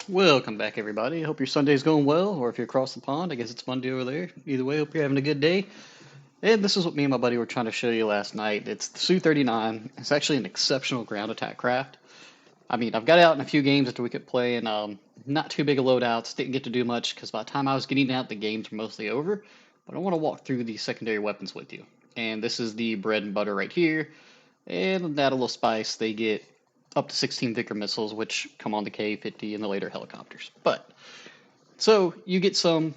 Welcome back, everybody. Hope your Sunday's going well, or if you're across the pond, I guess it's Monday over there. Either way, hope you're having a good day. And this is what me and my buddy were trying to show you last night. It's the SU-39. It's actually an exceptional ground attack craft. I mean, I've got it out in a few games after we could play, and not too big of loadouts. Didn't get to do much because by the time I was getting out, the games were mostly over. But I want to walk through the secondary weapons with you. And this is the bread and butter right here. And that a little spice, they get up to 16 Vickers missiles, which come on the K-50 and the later helicopters. So you get some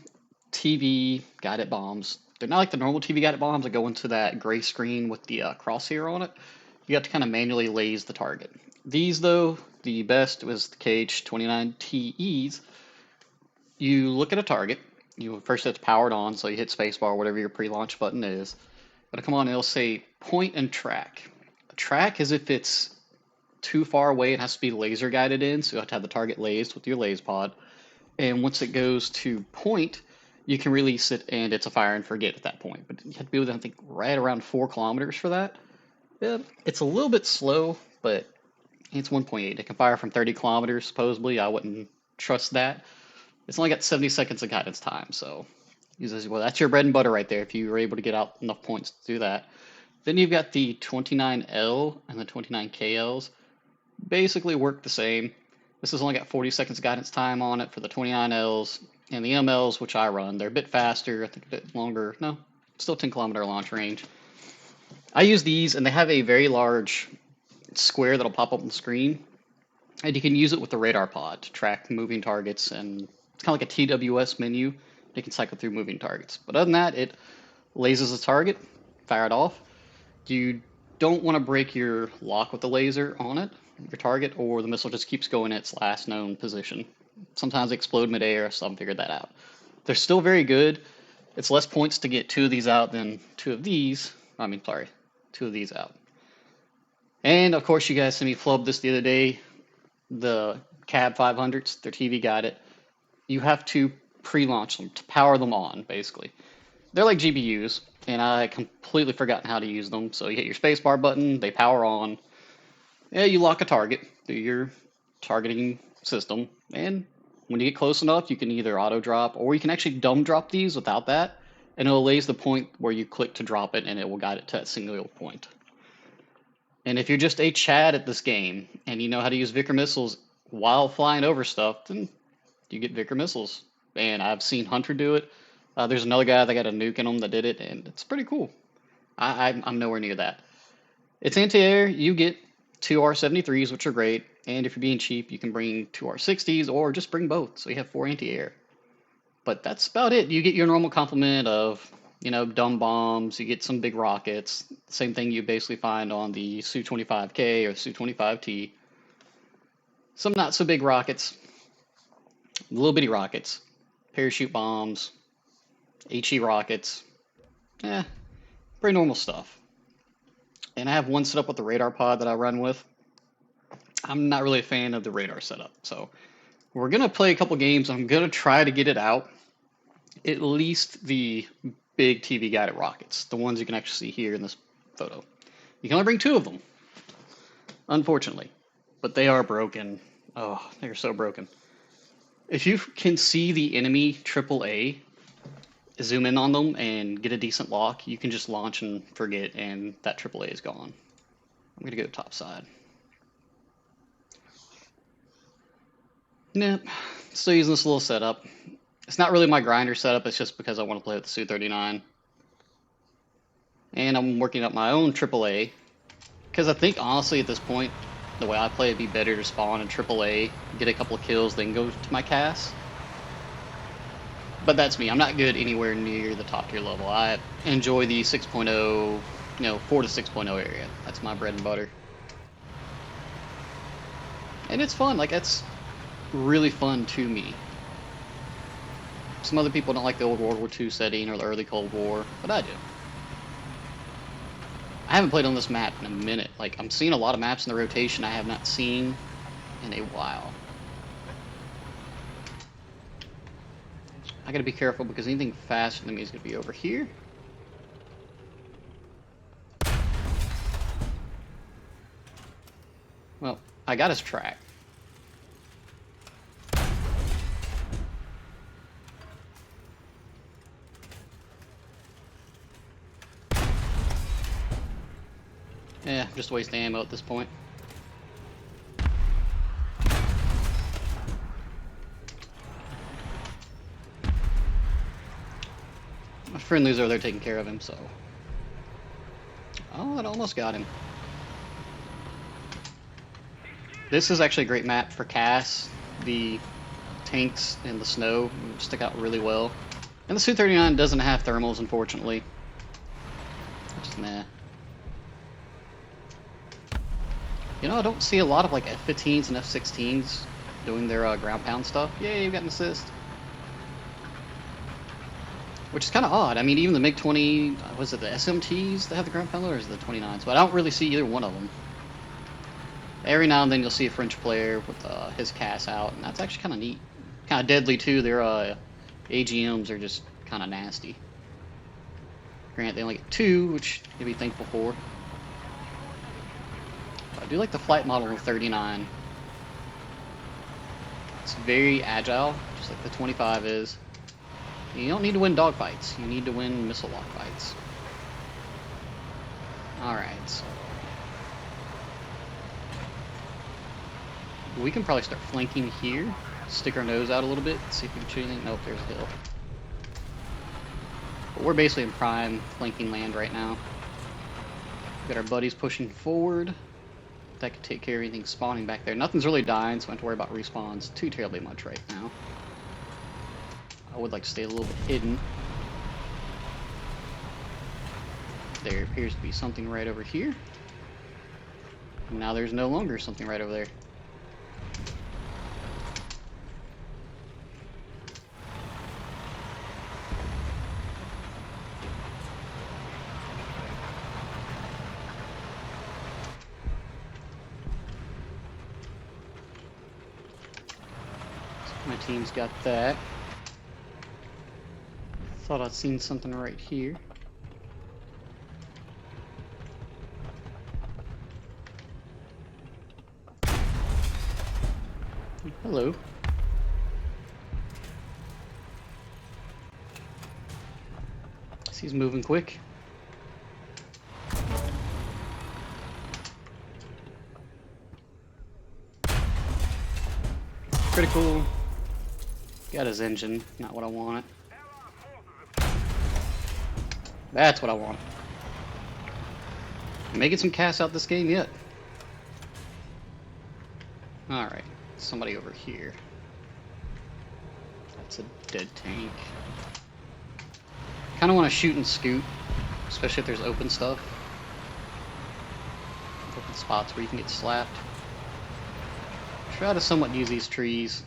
TV guided bombs. They're not like the normal TV guided bombs that go into that gray screen with the crosshair on it. You have to kind of manually laze the target. These, though, the best was the KH-29TEs. You look at a target. You first it's powered on, so you hit spacebar, whatever your pre-launch button is. It'll come on and it'll say point and track. A track is if it's too far away, it has to be laser guided in, so you have to have the target lased with your laze pod. And once it goes to point, you can release it, and it's a fire and forget at that point. But you have to be within, I think, right around 4 kilometers for that. Yeah, it's a little bit slow, but it's 1.8. It can fire from 30 kilometers, supposedly. I wouldn't trust that. It's only got 70 seconds of guidance time, so well, that's your bread and butter right there if you were able to get out enough points to do that. Then you've got the 29L and the 29KLs. Basically work the same. This has only got 40 seconds guidance time on it for the 29Ls, and the MLs, which I run, they're a bit faster, I think a bit longer, no, still 10-kilometer launch range. I use these, and they have a very large square that'll pop up on the screen, and you can use it with the radar pod to track moving targets, and it's kind of like a TWS menu. You can cycle through moving targets. But other than that, it lasers a target, fire it off. You don't want to break your lock with the laser on it, your target, or the missile just keeps going in its last known position. Sometimes they explode midair, so I've figured that out. They're still very good. It's less points to get 2 of these out than 2 of these. 2 of these out. And of course, you guys sent me flub this the other day. The CAB 500s, they're TV guided. You have to pre-launch them to power them on, basically. They're like GPUs, and I completely forgotten how to use them. So you hit your spacebar button, they power on. Yeah, you lock a target through your targeting system, and when you get close enough, you can either auto drop, or you can actually dumb drop these without that, and it'll laze the point where you click to drop it, and it will guide it to that single point. And if you're just a Chad at this game, and you know how to use Vickers missiles while flying over stuff, then you get Vickers missiles. And I've seen Hunter do it. There's another guy that got a nuke in him that did it, and it's pretty cool. I'm nowhere near that. It's anti-air. You get 2 R-73s, which are great, and if you're being cheap, you can bring 2 R-60s, or just bring both, so you have 4 anti-air. But that's about it. You get your normal complement of, dumb bombs, you get some big rockets, same thing you basically find on the Su-25K or Su-25T. Some not so big rockets, little bitty rockets, parachute bombs, HE rockets, pretty normal stuff. And I have one set up with the radar pod that I run with. I'm not really a fan of the radar setup, so we're going to play a couple games. I'm going to try to get it out, at least the big TV guided rockets, the ones you can actually see here in this photo. You can only bring 2 of them, unfortunately, but they are broken. Oh, they're so broken. If you can see the enemy AAA, zoom in on them and get a decent lock, you can just launch and forget, and that AAA is gone. I'm going to go top side. Nope, still using this little setup. It's not really my grinder setup, it's just because I want to play with the Su-39. And I'm working up my own AAA, because I think, honestly, at this point, the way I play, it'd be better to spawn in AAA, get a couple of kills, then go to my CAS. But that's me. I'm not good anywhere near the top tier level. I enjoy the 6.0, 4 to 6.0 area. That's my bread and butter. And it's fun. Like, that's really fun to me. Some other people don't like the old World War II setting or the early Cold War, but I do. I haven't played on this map in a minute. Like, I'm seeing a lot of maps in the rotation I have not seen in a while. I gotta be careful because anything faster than me is gonna be over here. Well, I got his track. Yeah, just waste ammo at this point. My friendly's over there taking care of him, so. Oh, it almost got him. This is actually a great map for CAS. The tanks in the snow stick out really well. And the SU-39 doesn't have thermals, unfortunately. Just meh. You know, I don't see a lot of like F-15s and F-16s doing their ground pound stuff. Yay, you got an assist. Which is kind of odd. I mean, even the MiG-20, was it the SMTs that have the ground pound load, or is it the 29s? But I don't really see either one of them. Every now and then you'll see a French player with his CAS out, and that's actually kind of neat. Kind of deadly too. Their AGMs are just kind of nasty. Granted, they only get 2, which you'll be thankful for. I do like the flight model of 39. It's very agile, just like the 25 is. You don't need to win dogfights. You need to win missile lock fights. Alright, so we can probably start flanking here. Stick our nose out a little bit, see if we can shoot anything. Nope, there's a hill. But we're basically in prime flanking land right now. Got our buddies pushing forward. That could take care of anything spawning back there. Nothing's really dying, so I don't have to worry about respawns too terribly much right now. I would like to stay a little bit hidden. There appears to be something right over here. And now there's no longer something right over there. My team's got that. Thought I'd seen something right here. Hello. He's moving quick. Critical. Got his engine, not what I wanted. That's what I want. Making some CAS out this game yet. Alright, somebody over here. That's a dead tank. Kinda wanna shoot and scoot, especially if there's open stuff. Open spots where you can get slapped. Try to somewhat use these trees.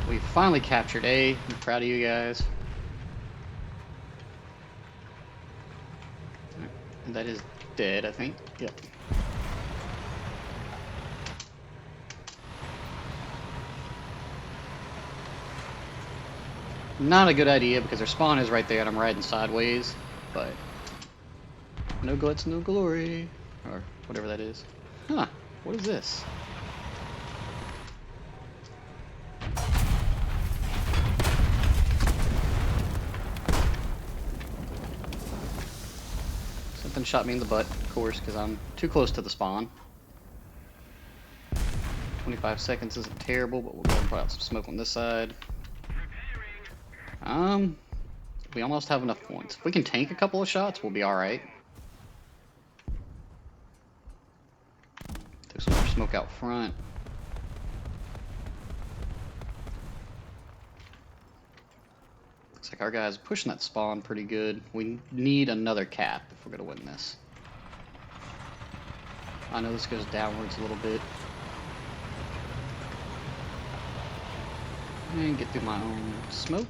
We finally captured A. I'm proud of you guys. And that is dead, I think. Yep. Not a good idea because their spawn is right there and I'm riding sideways, but no guts, no glory, or whatever that is. Huh, what is this? Something shot me in the butt, of course, because I'm too close to the spawn. 25 seconds isn't terrible, but we'll go and put out some smoke on this side. We almost have enough points. If we can tank a couple of shots, we'll be alright. Take some more smoke out front. Looks like our guys are pushing that spawn pretty good. We need another cap if we're going to win this. I know this goes downwards a little bit. And get through my own smoke.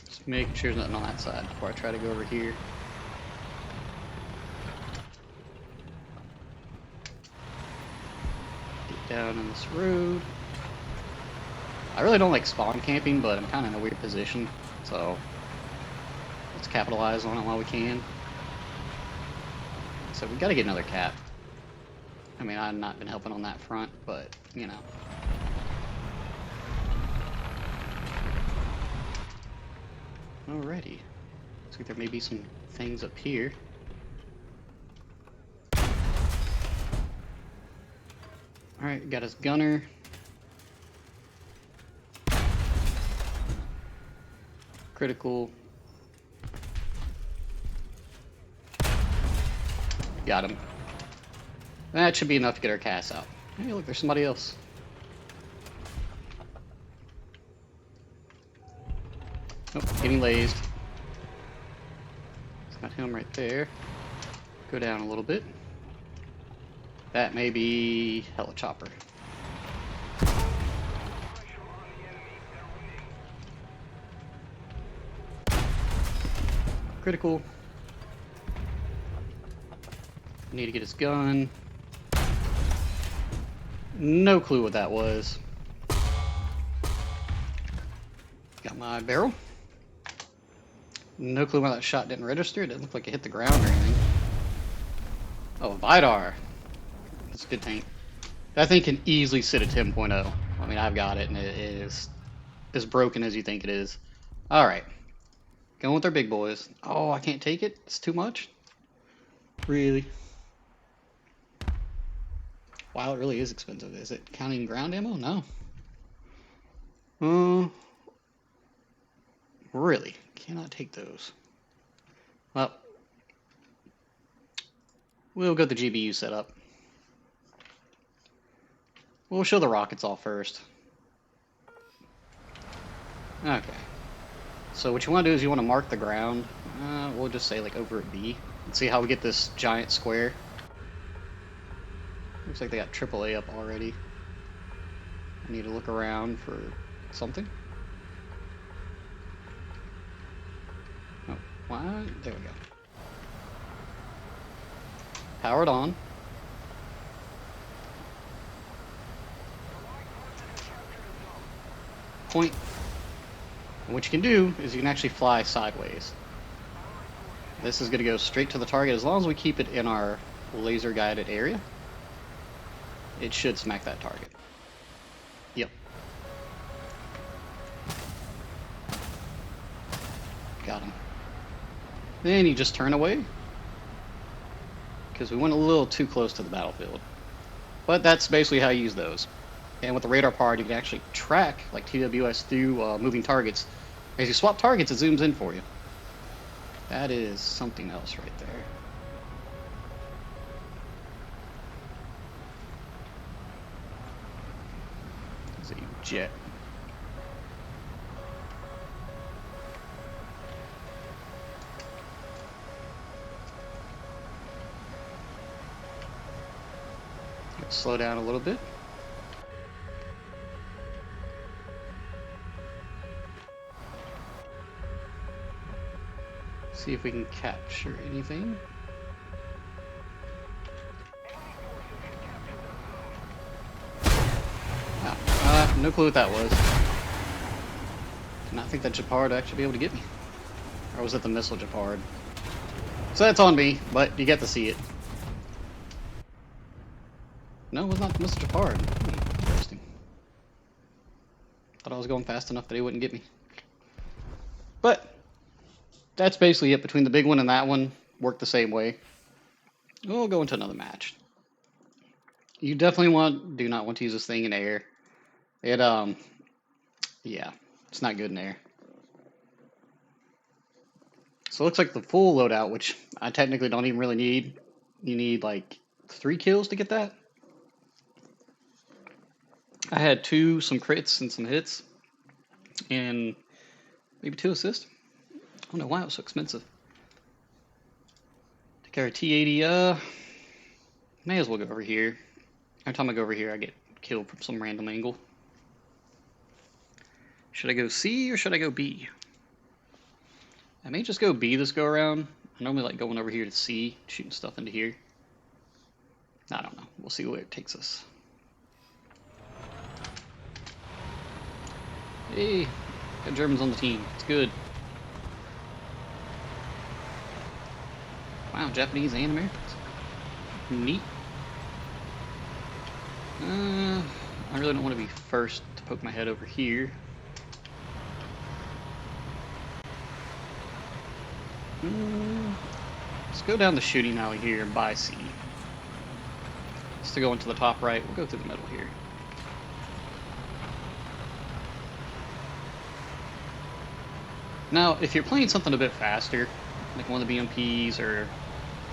Just making sure there's nothing on that side before I try to go over here. Get down on this road. I really don't like spawn camping, but I'm kind of in a weird position, so let's capitalize on it while we can. So we got to get another cap. I mean, I've not been helping on that front, but, you know. Alrighty. Looks like there may be some things up here. Alright, got his gunner. Critical. Got him. That should be enough to get our CAS out. Hey, look, there's somebody else. Oh, getting lased. Got him right there. Go down a little bit. That may be helichopper. Critical. Need to get his gun. No clue what that was. Got my barrel. No clue why that shot didn't register. It didn't look like it hit the ground or anything. Oh, Vidar. That's a good tank. That thing can easily sit at 10.0. I mean, I've got it, and it is as broken as you think it is. Alright. Going with our big boys. Oh, I can't take it? It's too much? Really? Wow, it really is expensive. Is it counting ground ammo? No. Really? Cannot take those. Well, we'll get the GBU set up. We'll show the rockets off first. Okay. So what you want to do is you want to mark the ground. We'll just say like over at B. Let's see how we get this giant square. Looks like they got AAA up already. I need to look around for something. Oh, what? There we go. Powered on. Point. And what you can do is you can actually fly sideways. This is going to go straight to the target as long as we keep it in our laser guided area. It should smack that target. Yep. Got him. Then you just turn away, because we went a little too close to the battlefield. But that's basically how you use those. And with the radar powered, you can actually track, like TWS, through moving targets. As you swap targets, it zooms in for you. That is something else right there. It's a jet. Let's slow down a little bit. See if we can capture anything. No clue what that was. Did not think that Japard would actually be able to get me. Or was it the missile Japard? So that's on me, but you get to see it. No, it was not the missile Japard. Interesting. Thought I was going fast enough that he wouldn't get me. But that's basically it. Between the big one and that one, work the same way. We'll go into another match. You definitely do not want to use this thing in air. It, yeah, it's not good in air. So it looks like the full loadout, which I technically don't even really need. You need like 3 kills to get that. I had some crits and some hits, and maybe 2 assists. I don't know why it was so expensive. Take care of T80. May as well go over here. Every time I go over here, I get killed from some random angle. Should I go C or should I go B? I may just go B this go around. I normally like going over here to C, shooting stuff into here. I don't know. We'll see where it takes us. Hey, got Germans on the team. It's good. Wow, Japanese and Americans. Neat. I really don't want to be first to poke my head over here. Let's go down the shooting alley here and buy C. Just to go into the top right, we'll go through the middle here. Now, if you're playing something a bit faster, like one of the BMPs, or,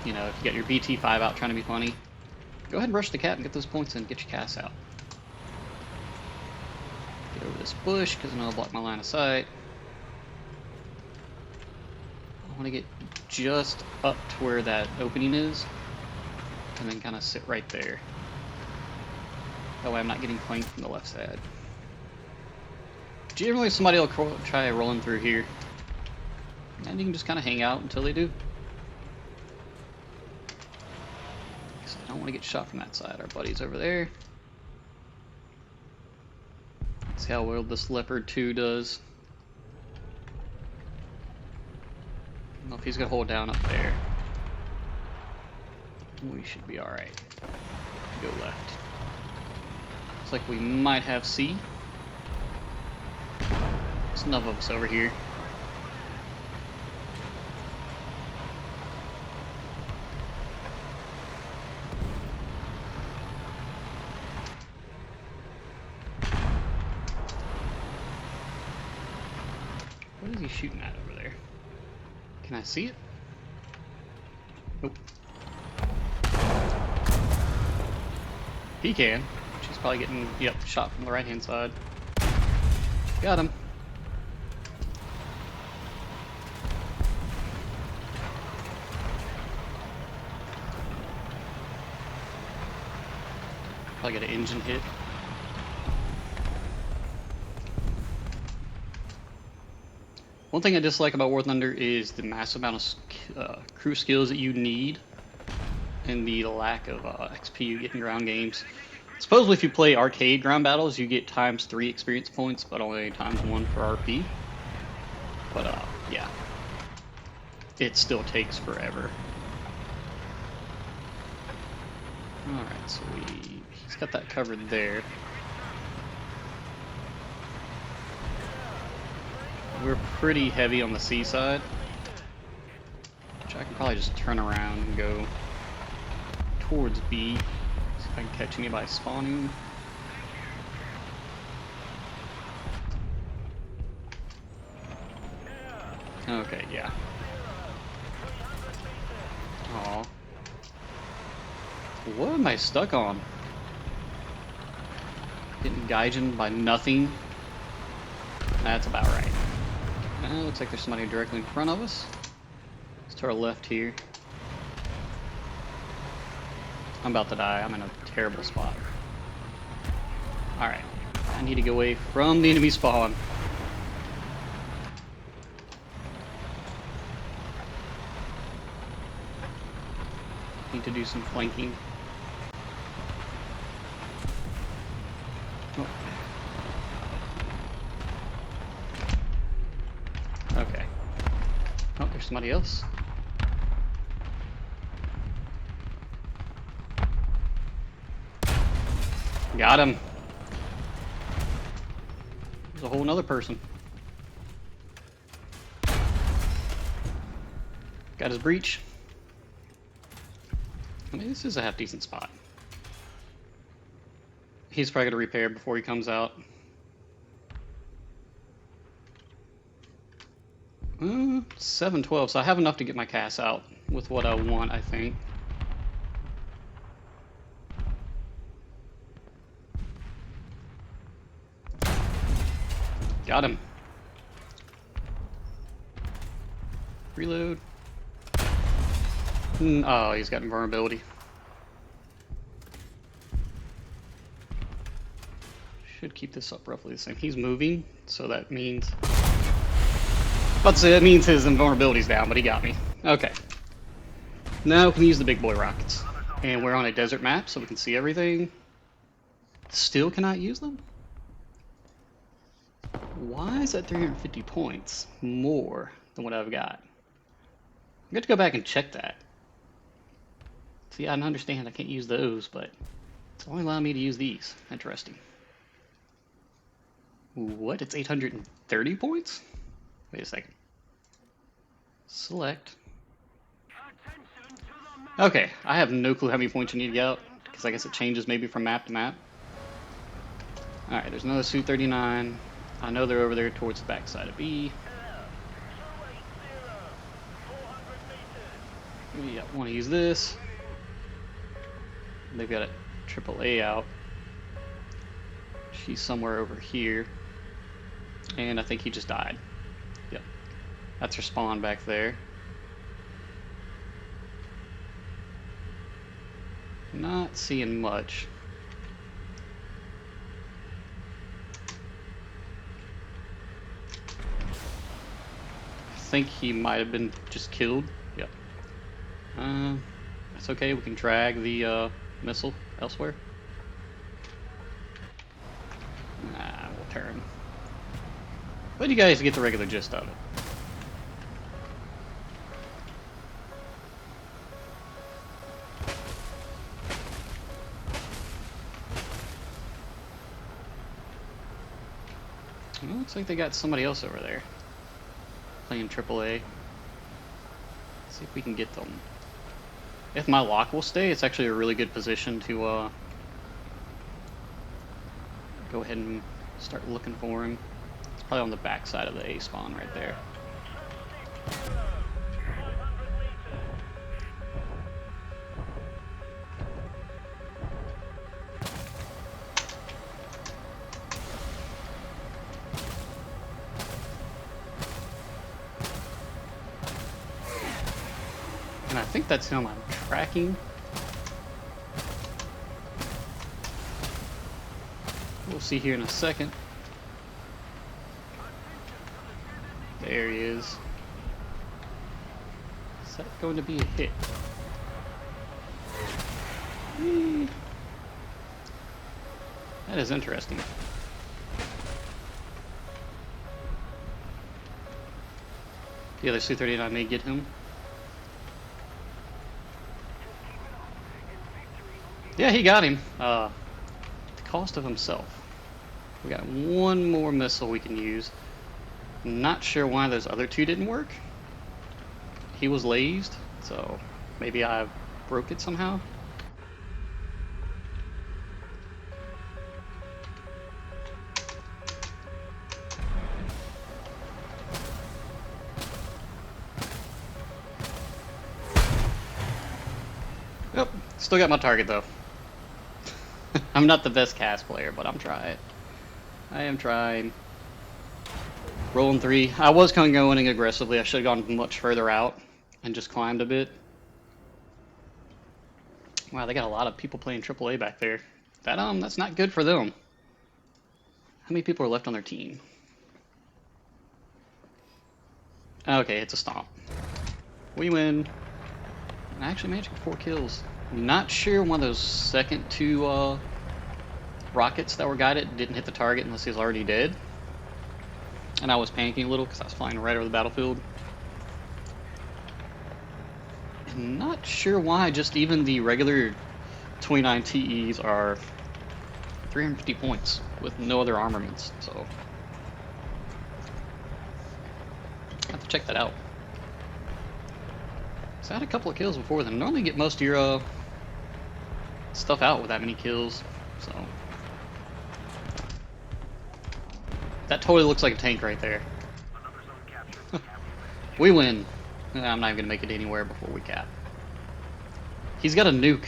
you know, if you got your BT5 out trying to be funny, go ahead and rush the cat and get those points in, get your CAS out. Get over this bush, because then I'll block my line of sight. I want to get just up to where that opening is, and then kind of sit right there. That way I'm not getting flanked from the left side. Generally, somebody will try rolling through here, and you can just kind of hang out until they do. So I don't want to get shot from that side. Our buddy's over there. Let's see how well this Leopard 2 does. I don't know if he's going to hold down up there. We should be alright. Go left. Looks like we might have C. There's enough of us over here. What is he shooting at over there? Can I see it? Nope. He can. She's probably getting, yep, shot from the right hand side. Got him. Probably got an engine hit. One thing I dislike about War Thunder is the massive amount of crew skills that you need, and the lack of XP you get in ground games. Supposedly if you play arcade ground battles, you get ×3 experience points, but only ×1 for RP. But yeah, it still takes forever. Alright, so he's got that covered there. We're pretty heavy on the C side, which I can probably just turn around and go towards B. See if I can catch anybody spawning. Okay, yeah. Aw. What am I stuck on? Getting gaijin by nothing? That's about right. Looks like there's somebody directly in front of us. It's to our left here. I'm about to die. I'm in a terrible spot. Alright. I need to get away from the enemy spawn. Need to do some flanking. Oh. Okay. Oh, there's somebody else. Got him. There's a whole nother person. Got his breach. I mean, this is a half decent spot. He's probably going to repair before he comes out. 712, so I have enough to get my CAS out with what I want, I think. Got him. Reload. Oh, he's got invulnerability. Should keep this up roughly the same. He's moving, so that means... That means his invulnerability's down, but he got me. Okay. Now we can use the big boy rockets. And we're on a desert map, so we can see everything. Still cannot use them? Why is that 350 points more than what I've got? I'm going to go back and check that. See, I understand I can't use those, but it's only allowing me to use these. Interesting. What? It's 830 points? Wait a second. Select. Okay, I have no clue how many points you need to get out, because I guess it changes maybe from map to map. Alright, there's another SU-39. I know they're over there towards the backside of B. We want to use this. They've got a AAA out. She's somewhere over here. And I think he just died. Yep. That's her spawn back there. Not seeing much. I think he might have been just killed. Yep. That's okay. We can drag the missile elsewhere. Nah, we'll turn. But you guys get the regular gist of it. Well, looks like they got somebody else over there playing AAA. Let's see if we can get them. If my lock will stay, it's actually a really good position to go ahead and start looking for him. It's probably on the back side of the A spawn right there. And I think that's whom I'm tracking. We'll see here in a second. There he is. Is that going to be a hit? That is interesting. The other SU-39 may get him. Yeah, he got him. At the cost of himself. We got one more missile we can use. Not sure why those other two didn't work. He was lased, so maybe I broke it somehow. Yep, still got my target though. I'm not the best CAS player, but I'm trying. I am trying. Rolling 3. I was kind of going aggressively. I should have gone much further out and just climbed a bit. Wow, they got a lot of people playing AAA back there. That's not good for them. How many people are left on their team? Okay, it's a stomp. We win. I actually managed to get 4 kills. I'm not sure one of those second 2 rockets that were guided didn't hit the target unless he was already dead. And I was panicking a little because I was flying right over the battlefield. I'm not sure why just even the regular 29 TEs are 350 points with no other armaments, so I have to check that out. So I had a couple of kills before then. Normally get most of your stuff out with that many kills, so that totally looks like a tank right there. We win. I'm not even gonna make it anywhere before we cap. He's got a nuke.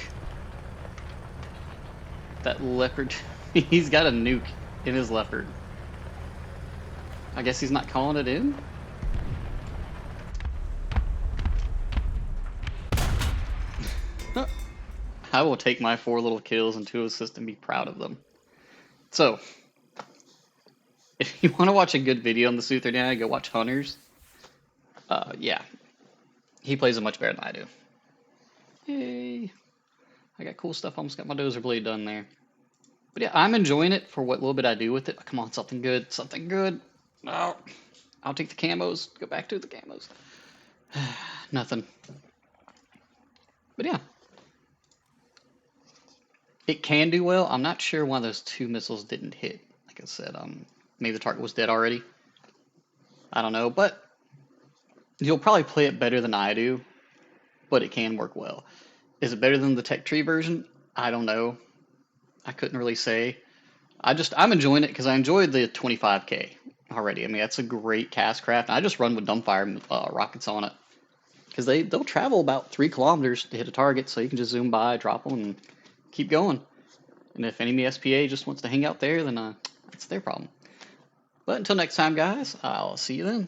That leopard. He's got a nuke in his leopard. I guess he's not calling it in? I will take my 4 little kills and 2 assists and be proud of them. So, if you want to watch a good video on the SU-39, go watch Hunters. Yeah. He plays it much better than I do. Yay. I got cool stuff. Almost got my dozer blade done there. But yeah, I'm enjoying it for what little bit I do with it. Come on, something good. Something good. No. I'll take the camos. Go back to the camos. Nothing. But yeah. It can do well. I'm not sure why those two missiles didn't hit. Like I said, maybe the target was dead already. I don't know, but you'll probably play it better than I do, but it can work well. Is it better than the tech tree version? I don't know. I couldn't really say. I'm enjoying it because I enjoyed the 25K already. I mean, that's a great cast craft. And I just run with dumbfire rockets on it because they'll travel about 3 kilometers to hit a target, so you can just zoom by, drop them, and keep going. And if enemy SPA just wants to hang out there, then that's their problem. But until next time, guys, I'll see you then.